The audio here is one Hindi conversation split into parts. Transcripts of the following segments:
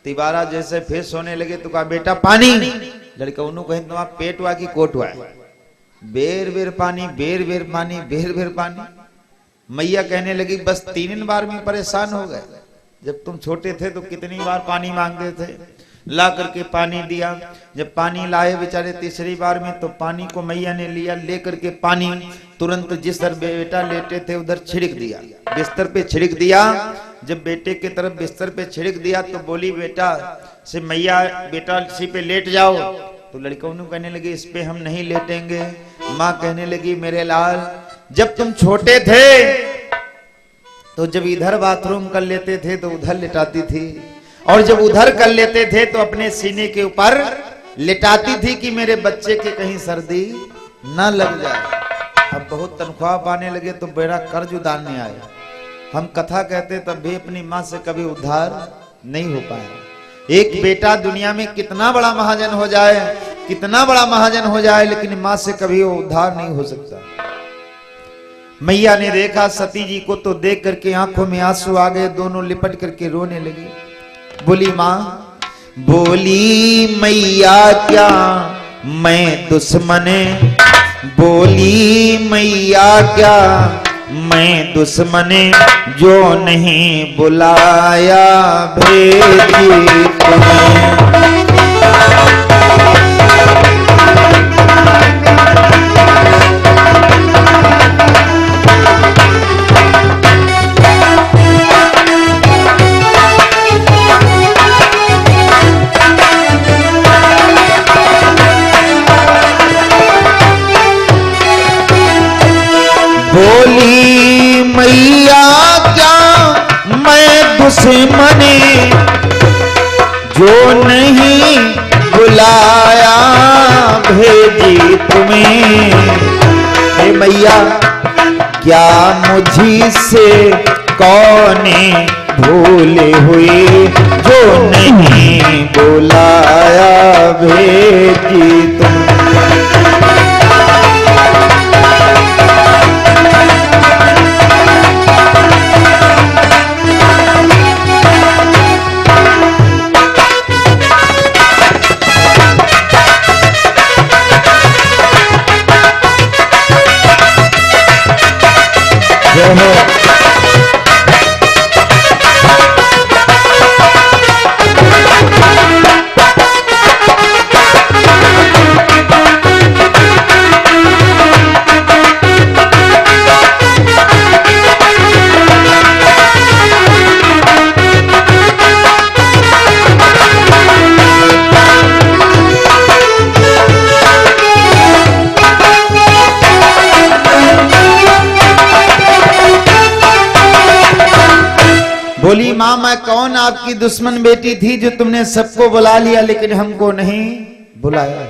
तिबारा जैसे फिर सोने लगे तो कहा बेटा पानी। लड़का उन्होंने कहे तुम्हारा पेट हुआ कि कोट हुआ है? बेर बेर पानी, बेर बेर पानी, बेर बेर पानी। मैया कहने लगी बस 3 बार में परेशान हो गए। जब तुम छोटे थे तो कितनी बार पानी मांगते थे, ला करके पानी दिया। जब पानी लाए बेचारे 3री बार में तो पानी को मैया ने लिया, लेकर के पानी तुरंत जिस तरफ बेटा लेटे थे उधर छिड़क दिया, बिस्तर पे छिड़क दिया। जब बेटे की तरफ बिस्तर पे छिड़क दिया तो बोली बेटा से मैया बेटा इसी पे लेट जाओ। तो लड़का उन्होंने कहने लगे इस पे हम नहीं लेटेंगे। माँ कहने लगी मेरे लाल जब तुम छोटे थे तो जब इधर बाथरूम कर लेते थे तो उधर लिटाती थी, और जब उधर कर लेते थे तो अपने सीने के ऊपर लिटाती थी कि मेरे बच्चे के कहीं सर्दी ना लग जाए। अब बहुत तनख्वाह पाने लगे तो बेड़ा कर्ज उतारने आए। हम कथा कहते तब भी अपनी माँ से कभी उद्धार नहीं हो पाया। एक बेटा दुनिया में कितना बड़ा महाजन हो जाए, कितना बड़ा महाजन हो जाए, लेकिन माँ से कभी वो उद्धार नहीं हो सकता। मैया ने देखा सती जी को तो देख करके आंखों में आंसू आ गए, दोनों लिपट करके रोने लगी। बोली माँ, बोली मैया क्या मैं दुश्मने, बोली मैया क्या मैं दुश्मने, जो नहीं बुलाया भेजी तुम्हें। बोली मैया क्या मैं दुश्मने, जो नहीं बुलाया भेजी तुम्हें। हे मैया क्या मुझी से कौने भूले हुए, जो नहीं बुलाया भेजी तुम्हें। बोली माँ मैं कौन आपकी दुश्मन बेटी थी जो तुमने सबको बुला लिया लेकिन हमको नहीं बुलाया।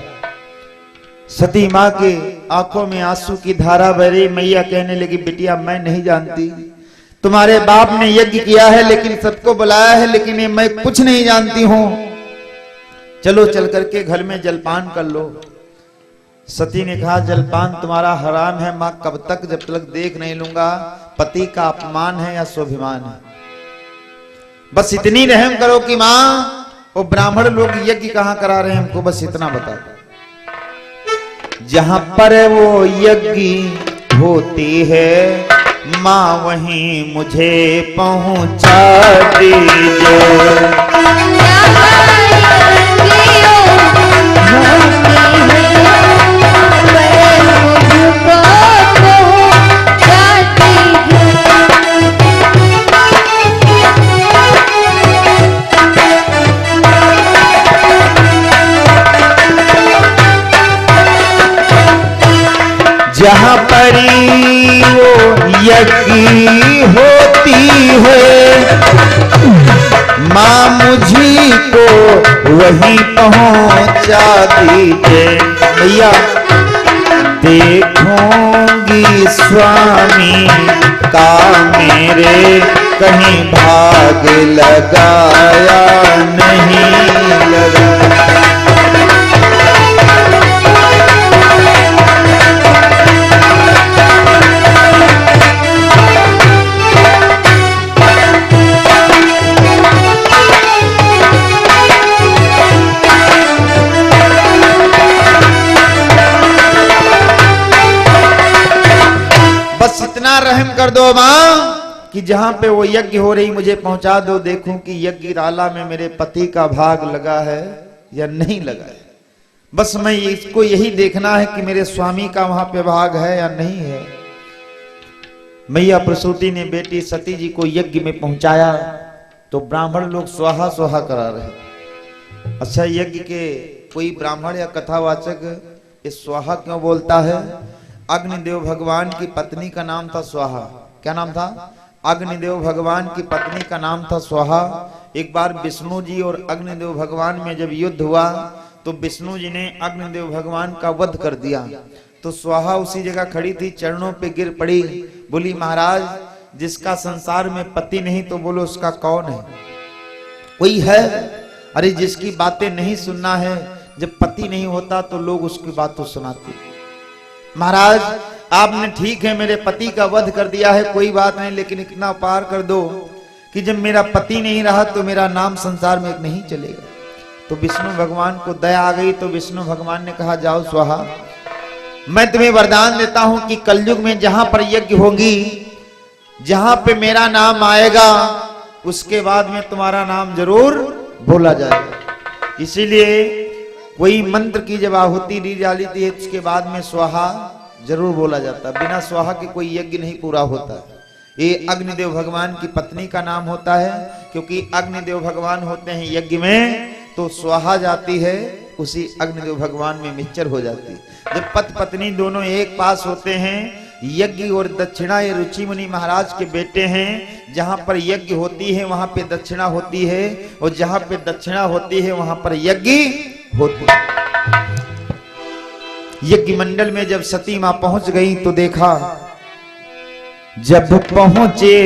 सती माँ के आंखों में आंसू की धारा बह रही। मैया कहने लगी बिटिया मैं नहीं जानती, तुम्हारे बाप ने यज्ञ किया है लेकिन सबको बुलाया है, लेकिन ये मैं कुछ नहीं जानती हूं। चलो चल करके घर में जलपान कर लो। सती ने कहा जलपान तुम्हारा हराम है माँ, कब तक जब तक देख नहीं लूंगा पति का अपमान है या स्वाभिमान है। बस इतनी रहम करो कि माँ वो ब्राह्मण लोग यज्ञ कहां करा रहे हैं हमको बस इतना बता दो। जहां पर वो यज्ञ होती है माँ वहीं मुझे पहुंचा दीजिए। जहाँ पर वो यज्ञ होती है माँ मुझी को वहीं पहुँचा दीजिए। भैया देखूंगी स्वामी का मेरे कहीं भाग लगाया नहीं लगा। रहम कर दो मां कि जहां पे वो यज्ञ हो रही मुझे पहुंचा दो, देखूं कि यज्ञशाला में मेरे पति का भाग लगा है या नहीं लगा है। बस मैं इसको यही देखना है कि मेरे स्वामी का वहां पे भाग है या नहीं है। मैया प्रसूति ने बेटी सती जी को यज्ञ में पहुंचाया तो ब्राह्मण लोग स्वाहा स्वाहा करा रहे। अच्छा, यज्ञ के कोई ब्राह्मण या कथावाचक इस स्वाहा क्यों बोलता है? अग्निदेव भगवान की पत्नी का नाम था स्वाहा। क्या नाम था? अग्निदेव भगवान की पत्नी का नाम था स्वाहा। एक बार विष्णु जी और अग्निदेव भगवान में जब युद्ध हुआ तो विष्णु जी ने अग्निदेव भगवान का वध कर दिया। तो स्वाहा उसी जगह खड़ी थी, चरणों पे गिर पड़ी, बोली महाराज जिसका संसार में पति नहीं तो बोलो उसका कौन है? कोई है? अरे जिसकी बातें नहीं सुनना है, जब पति नहीं होता तो लोग उसकी बात तो सुनाते। महाराज आपने ठीक है मेरे पति का वध कर दिया है, कोई बात नहीं, लेकिन इतना पार कर दो कि जब मेरा पति नहीं रहा तो मेरा नाम संसार में नहीं चलेगा। तो विष्णु भगवान को दया आ गई तो विष्णु भगवान ने कहा जाओ स्वाहा, मैं तुम्हें वरदान देता हूं कि कलयुग में जहां पर यज्ञ होगी, जहां पे मेरा नाम आएगा उसके बाद में तुम्हारा नाम जरूर बोला जाएगा। इसीलिए कोई मंत्र की जब आहुति दी जाती है उसके बाद में स्वाहा जरूर बोला जाता है। बिना स्वाहा के कोई यज्ञ नहीं पूरा होता। ये अग्निदेव भगवान की पत्नी का नाम होता है, क्योंकि अग्निदेव भगवान होते हैं यज्ञ में तो स्वाहा जाती है उसी अग्निदेव भगवान में मिक्सचर हो जाती है। जब पति पत्नी दोनों एक पास होते हैं, यज्ञ और दक्षिणा ये रुचि मुनि महाराज के बेटे हैं। जहां पर यज्ञ होती है वहां पे दक्षिणा होती है, और जहां पे दक्षिणा होती है वहां पर यज्ञ होती है। यज्ञ मंडल में जब सती मां पहुंच गई तो देखा, जब पहुंचे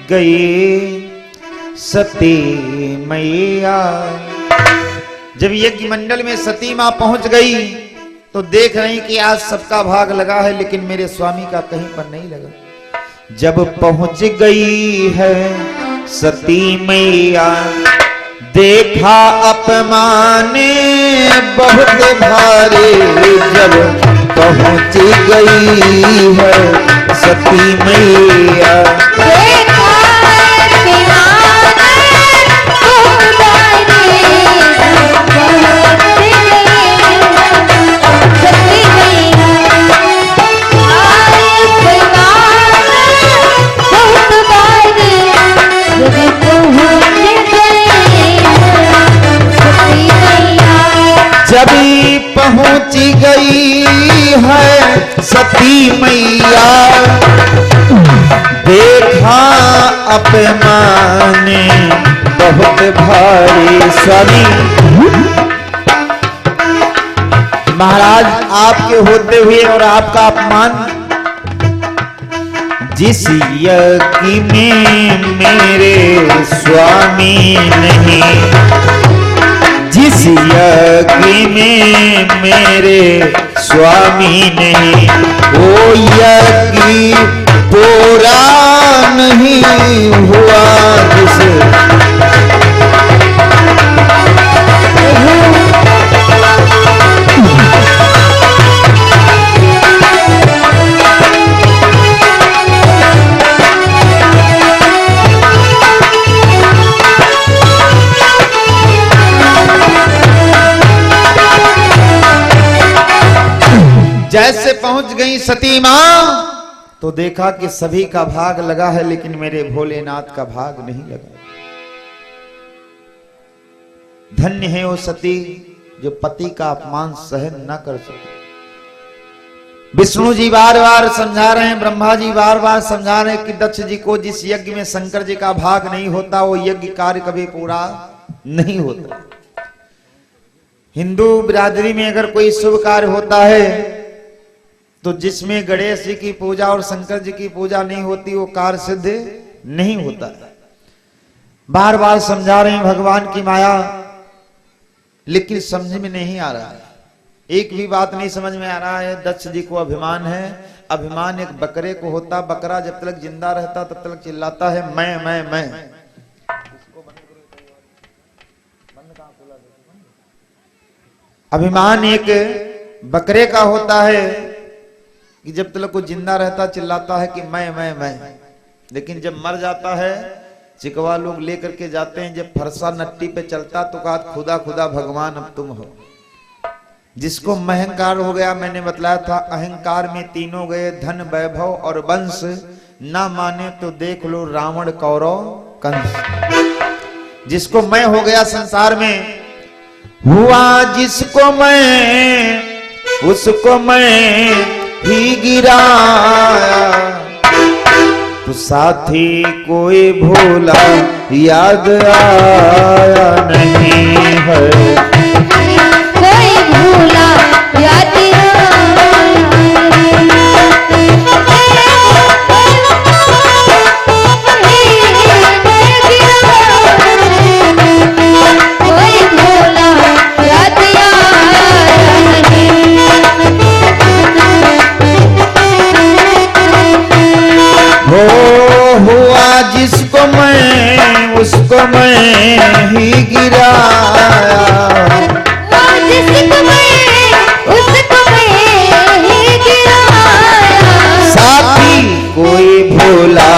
गई सती मैया, जब यज्ञ मंडल में सती मां पहुंच गई तो देख रही कि आज सबका भाग लगा है लेकिन मेरे स्वामी का कहीं पर नहीं लगा। जब पहुंच गई है सती मैया, देखा अपमान बहुत भारी। जब पहुंच गई है सती मैया, जब पहुंच गई है सती मैया, देखा अपमान बहुत भारी। स्वामी महाराज आपके होते हुए और आपका अपमान, जिस यज्ञ में मेरे स्वामी नहीं, जिस यज्ञ में मेरे स्वामी नहीं, वो यज्ञ पूरा नहीं हुआ। जैसे पहुंच गई सती मां तो देखा कि सभी का भाग लगा है लेकिन मेरे भोलेनाथ का भाग नहीं लगा। धन्य है वो सती जो पति का अपमान सहन न कर सके। विष्णु जी बार बार समझा रहे हैं, ब्रह्मा जी बार बार समझा रहे हैं कि दक्ष जी को जिस यज्ञ में शंकर जी का भाग नहीं होता वो यज्ञ कार्य कभी पूरा नहीं होता। हिंदू बिरादरी में अगर कोई शुभ कार्य होता है तो जिसमें गणेश जी की पूजा और शंकर जी की पूजा नहीं होती वो कार्य सिद्ध नहीं होता। बार बार समझा रहे हैं भगवान की माया, लेकिन समझ में नहीं आ रहा है। एक भी बात नहीं समझ में आ रहा है। दक्ष जी को अभिमान है। अभिमान एक बकरे को होता। बकरा जब तक जिंदा रहता तब तक चिल्लाता है मैं। अभिमान एक बकरे का होता है। कि जब तक वो जिंदा रहता चिल्लाता है कि मैं, लेकिन जब मर जाता है चिकवा लोग लेकर के जाते हैं, जब फरसा नट्टी पे चलता तो कहा खुदा खुदा भगवान अब तुम हो। जिसको महंकार हो गया, मैंने बतलाया था अहंकार में तीनों गए, धन वैभव और वंश, ना माने तो देख लो रावण कौरव कंस। जिसको मैं हो गया संसार में, हुआ जिसको मैं उसको मैं ही गिराया, तो साथी कोई भूला याद आया नहीं है, कोई भूला याद हुआ जिसको मैं उसको मैं ही गिराया, जिसको मैं उसको मैं ही गिराया, साथी कोई भूला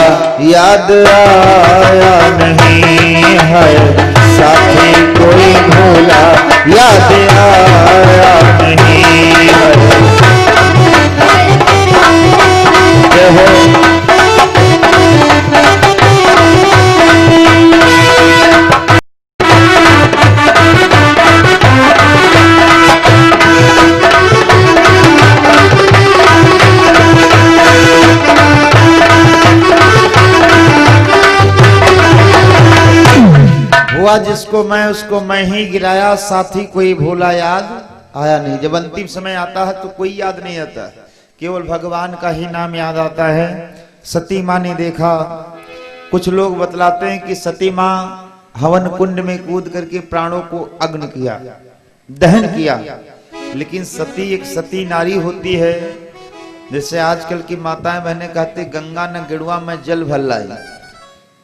याद आया नहीं है, साथी कोई भूला याद आया नहीं है। हुआ जिसको मैं उसको मैं ही गिराया, साथी कोई भूला याद आया नहीं। जब अंतिम समय आता है तो कोई याद नहीं आता, केवल भगवान का ही नाम याद आता है। सती माँ ने देखा, कुछ लोग बतलाते हैं कि सती माँ हवन कुंड में कूद करके प्राणों को अग्नि किया, दहन किया, लेकिन सती एक सती नारी होती है। जैसे आजकल की माताएं बहनें कहती गंगा न गिड़वा में जल भर लाई,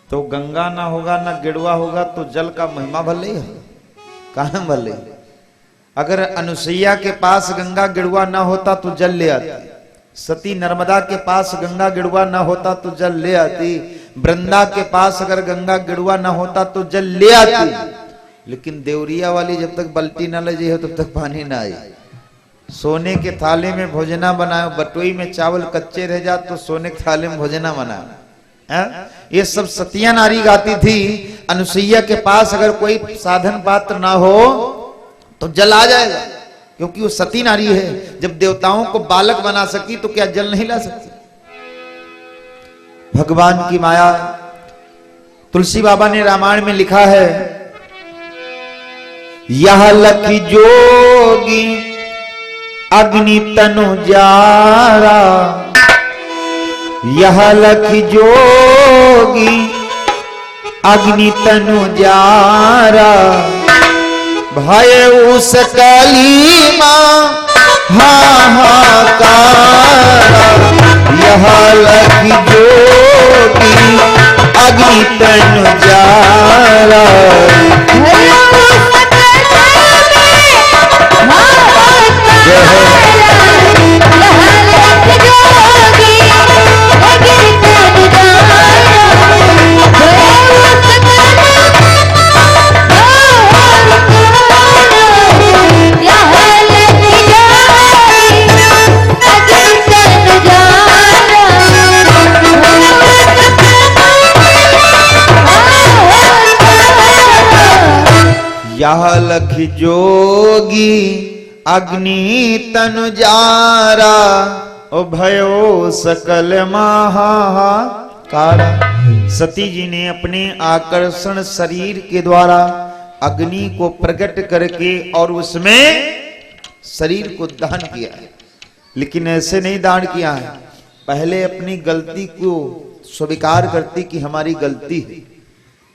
तो गंगा ना होगा ना गिड़वा होगा तो जल का महिमा भर ले, कहां भर ले। अगर अनुसैया के पास गंगा गिड़वा ना होता तो जल ले आती, सती नर्मदा के पास गंगा गिड़वा ना होता तो जल ले आती, वृंदा के पास अगर गंगा गिड़वा ना होता तो जल ले आती, लेकिन देवरिया वाली जब तक बल्टी ना ले जाए तब तक पानी ना आए। सोने के थाले में भोजना बनाओ, बटोई में चावल कच्चे रह जा तो सोने के थाले में भोजना बनाओ। ये सब सतिया नारी गाती थी। अनुसैया के पास अगर कोई साधन पात्र ना हो तो जल आ जाएगा, क्योंकि वो सती नारी है। जब देवताओं को बालक बना सकी तो क्या जल नहीं ला सकती? भगवान की माया। तुलसी बाबा ने रामायण में लिखा है, यह लखी जोगी अग्नि तनु जारा, यह लखी जोगी अग्नि तनु जारा, भय उस काली मां हाहाकारा, यह लखी जोगी अग्नि तनु जारा, यह लख जोगी अग्नि तनु जारा, ओ भयो सकल महाहाकारा। सती जी ने अपने आकर्षण शरीर के द्वारा अग्नि को प्रकट करके और उसमें शरीर को दान किया है, लेकिन ऐसे नहीं दान किया है, पहले अपनी गलती को स्वीकार करती कि हमारी गलती है।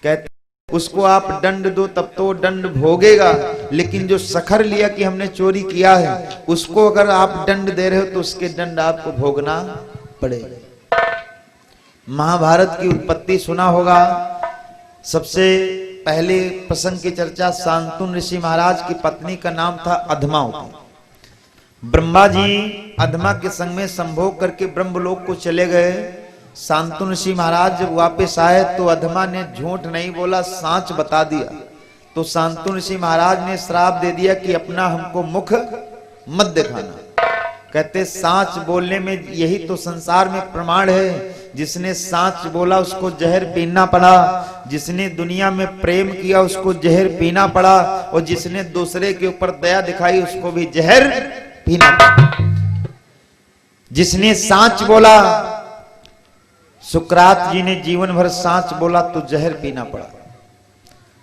कहते उसको आप दंड दो तब तो दंड भोगेगा, लेकिन जो सखर लिया कि हमने चोरी किया है उसको अगर आप दंड दे रहे हो तो उसके दंड आपको भोगना पड़ेगा। महाभारत की उत्पत्ति सुना होगा। सबसे पहले प्रसंग की चर्चा शांतनु ऋषि महाराज की पत्नी का नाम था अधमावती। ब्रह्मा जी अधमा के संग में संभोग करके ब्रह्मलोक को चले गए। शांतनु ऋषि महाराज जब वापस आए तो अधमा ने झूठ नहीं बोला, सांच बता दिया। तो शांतनु ऋषि महाराज ने श्राप दे दिया कि अपना हमको मुख मत दिखाना। कहते सांच बोलने में यही तो संसार में प्रमाण है। जिसने सांच बोला उसको जहर पीना पड़ा, जिसने दुनिया में प्रेम किया उसको जहर पीना पड़ा, और जिसने दूसरे के ऊपर दया दिखाई उसको भी जहर पीना पड़ा। जिसने सांच बोला, सुकरात जी ने जीवन भर सांच बोला तो जहर पीना पड़ा।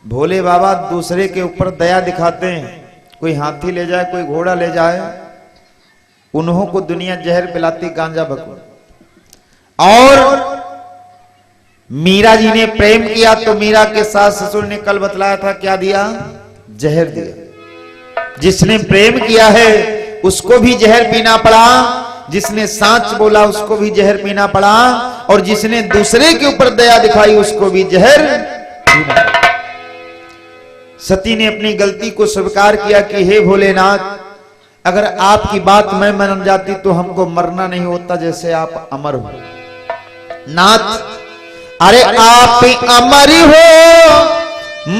भोले बाबा दूसरे के ऊपर दया दिखाते हैं, कोई हाथी ले जाए कोई घोड़ा ले जाए, उन्हों को दुनिया जहर पिलाती गांजा भको। और मीरा जी ने प्रेम किया तो मीरा के सास ससुर ने कल बतलाया था क्या दिया, जहर दिया। जिसने प्रेम किया है उसको भी जहर पीना पड़ा, जिसने सांच बोला उसको भी जहर पीना पड़ा, और जिसने दूसरे के ऊपर दया दिखाई उसको भी जहर पीना पड़ा। सती ने अपनी गलती को स्वीकार किया कि हे भोलेनाथ, अगर आपकी बात मैं मान जाती तो हमको मरना नहीं होता, जैसे आप अमर हो। नाथ, अरे आप अमर हो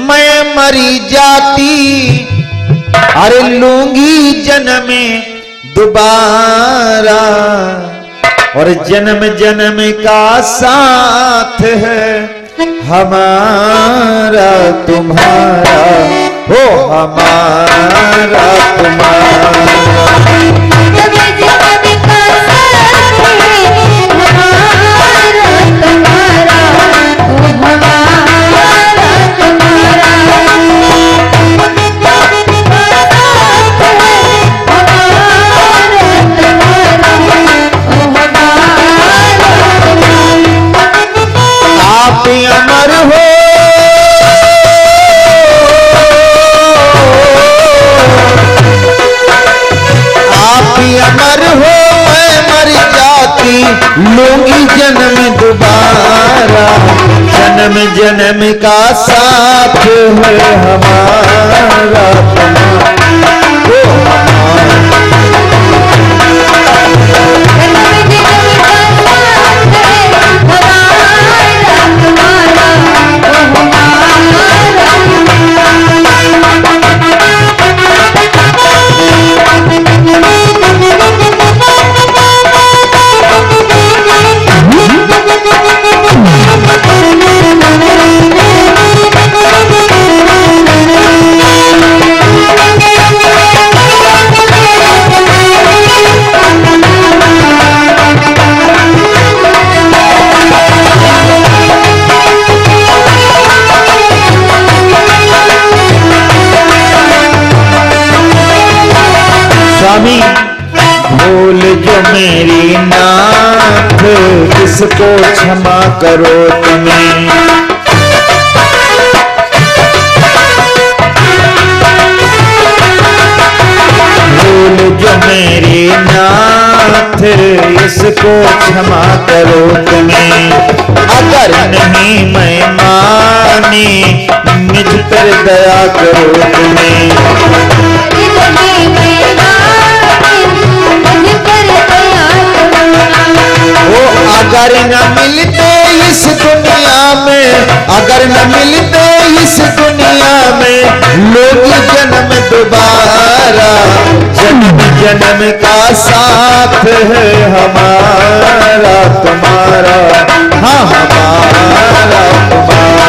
मैं मरी जाती, अरे लूंगी जन्म दोबारा, और जन्म जन्म का साथ है हमारा तुम्हारा, हो हमारा तुम्हारा। आप अमर हो अमर हो मैं मर जाती, लूंगी जन्म दोबारा, जन्म जन्म का साथ है हमारा स्वामी। भूल जो मेरी नाथ, किसको क्षमा करो तुम्हें, भूल जो मेरी नाथ, इसको क्षमा करो तुम्हें। अगर नहीं मैं मानी, मुझ पर दया करो तुम्हें। अगर न मिलते इस दुनिया में, अगर न मिलते इस दुनिया में, लोग जन्म दोबारा, जन्म जन्म का साथ है हमारा तुम्हारा, हाँ हमारा तुम्हारा।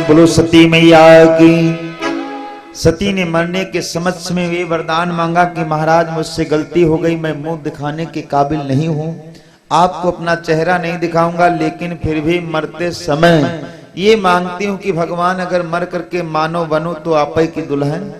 बोलो सती मैया की। सती ने मरने के समक्ष में वे वरदान मांगा कि महाराज मुझसे गलती हो गई, मैं मुंह दिखाने के काबिल नहीं हूं, आपको अपना चेहरा नहीं दिखाऊंगा, लेकिन फिर भी मरते समय ये मांगती हूं कि भगवान अगर मर करके मानव बनूं तो आप ही की दुल्हन